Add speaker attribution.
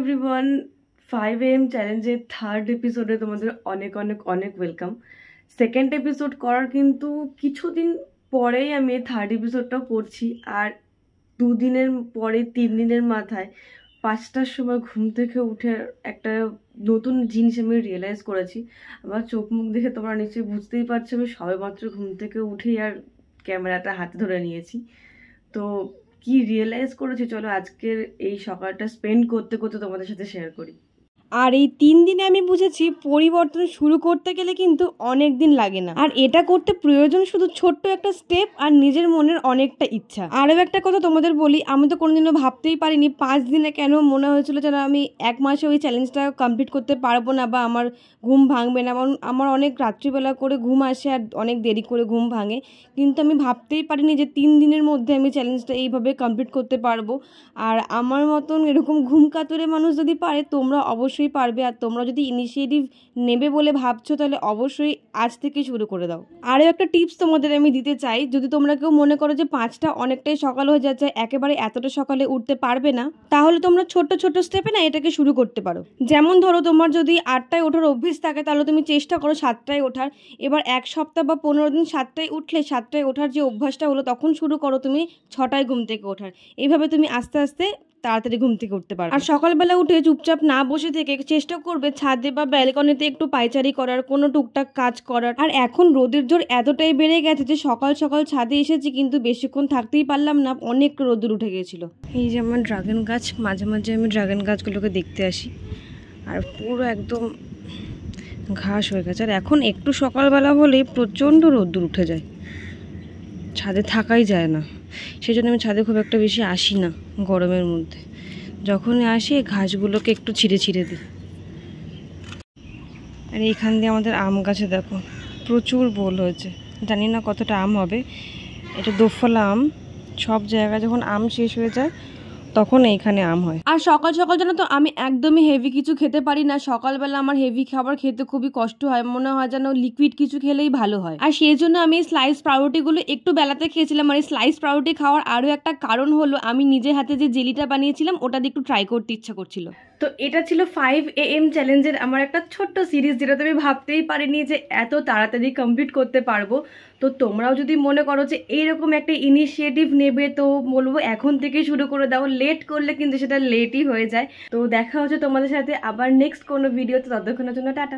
Speaker 1: Everyone, 5 AM চ্যালেঞ্জের third এপিসোডে তোমাদের অনেক অনেক অনেক ওয়েলকাম। সেকেন্ড এপিসোড করার কিন্তু কিছুদিন পরেই আমি থার্ড এপিসোডটাও করছি। আর 2 দিনের পরে 3 দিনের মাথায় 5টার সময় ঘুম থেকে উঠে একটা নতুন জিনিস আমি রিয়েলাইজ করেছি। আমার চোখ মুখ দেখে তোমরা নিশ্চয়ই বুঝতেই পারছো আমি সবেমাত্র ঘুম থেকে উঠেই আর ক্যামেরাটা হাতে ধরে নিয়েছি। তো কি রিয়েলাইজ করেছি, চলো আজকের এই সকালটা স্পেন্ড করতে করতে তোমাদের সাথে শেয়ার করি।
Speaker 2: আর এই 3 দিনে আমি বুঝেছি পরিবর্তন শুরু করতে গেলে কিন্তু অনেক দিন লাগে না, আর এটা করতে প্রয়োজন শুধু ছোট্ট একটা স্টেপ আর নিজের মনের অনেকটা ইচ্ছা। আরও একটা কথা তোমাদের বলি, আমি তো কোনোদিনও ভাবতেই পারিনি 5 দিনে কেন মনে হয়েছিল যেন আমি 1 মাসে ওই চ্যালেঞ্জটা কমপ্লিট করতে পারবো না বা আমার ঘুম ভাঙবে না। আমার অনেক রাত্রিবেলা করে ঘুম আসে আর অনেক দেরি করে ঘুম ভাঙে, কিন্তু আমি ভাবতেই পারিনি যে 3 দিনের মধ্যে আমি চ্যালেঞ্জটা এইভাবে কমপ্লিট করতে পারবো। আর আমার মতন এরকম ঘুম কাতুরে মানুষ যদি পারে, তোমরা অবশ্যই পারবে। আর তোমরা যদি ইনিশিয়েটিভ নেবে বলে ভাবছো তাহলে অবশ্যই আজ থেকে শুরু করে দাও। আরও একটা টিপস তোমাদের আমি দিতে চাই, যদি তোমরা কেউ মনে করো যে 5টা অনেকটাই সকাল হয়ে যাচ্ছে, একেবারে এতটা সকালে উঠতে পারবে না, তাহলে তোমরা ছোট্ট ছোট্ট স্টেপে না এটাকে শুরু করতে পারো। যেমন ধরো তোমার যদি 8টায় ওঠার অভ্যেস থাকে তাহলে তুমি চেষ্টা করো 7টায় ওঠার। এবার 1 সপ্তাহ বা 15 দিন 7টায় উঠলে 7টায় ওঠার যে অভ্যাসটা হলো তখন শুরু করো তুমি 6টায় ঘুম থেকে ওঠার। এইভাবে তুমি আস্তে আস্তে তাড়াতাড়ি ঘুম থেকে উঠতে পারো। আর সকালবেলা উঠে চুপচাপ না বসে থেকে চেষ্টা করবে ছাদে বা ব্যালকনিতে একটু পায়চারি করার, কোনো টুকটাক কাজ করার। আর এখন রোদের জোর এতটাই বেড়ে গেছে যে সকাল সকাল ছাদে এসেছি কিন্তু বেশিক্ষণ থাকতেই পারলাম না, অনেক রোদ্দুর উঠে গেছিল। এই যে আমার ড্রাগন গাছ, মাঝে মাঝে আমি ড্রাগন গাছগুলোকে দেখতে আসি আর পুরো একদম ঘাস হয়ে গেছে। আর এখন একটু সকালবেলা হলে প্রচণ্ড রোদ্দুর উঠে যায়, ছাদে থাকাই যায় না। সেই জন্য আমি ছাদে খুব একটা বেশি আসি না গরমের মধ্যে। যখনই আসি ঘাসগুলোকে একটু ছিঁড়ে ছিঁড়ে দিই। আর এইখান দিয়ে আমাদের আম গাছে দেখো প্রচুর বোল হয়েছে, জানি না কতটা আম হবে। এটা দোফলা আম, সব জায়গায় যখন আম শেষ হয়ে যায় তখন এইখানে আম হয়। আর সকাল সকাল জানো তো আমি একদমই হেভি কিছু খেতে পারি না। সকালবেলা আমার হেভি খাবার খেতে খুবই কষ্ট হয়, মনে হয় যেন লিকুইড কিছু খেলেই ভালো হয়। আর সেই জন্য আমি স্লাইস পাউরুটিগুলো একটু বেলাতে খেয়েছিলাম। আর এই স্লাইস পাউরুটি খাওয়ার আরও একটা কারণ হলো আমি নিজের হাতে যে জেলিটা বানিয়েছিলাম ওটা দিয়ে একটু ট্রাই করতে ইচ্ছা করছিল।
Speaker 1: তো এটা ছিল 5 AM চ্যালেঞ্জের আমার একটা ছোট্ট সিরিজ, যেটা আমি ভাবতেই পারিনি যে এত তাড়াতাড়ি কমপ্লিট করতে পারবো। তো তোমরাও যদি মনে করো যে এইরকম একটা ইনিশিয়েটিভ নেবে তো বলবো এখন থেকে শুরু করে দাও। লেট করলে কিন্তু সেটা লেটই হয়ে যায়। তো দেখা হচ্ছে তোমাদের সাথে আবার নেক্সট কোনো ভিডিওতে, ততক্ষণের জন্য টাটা।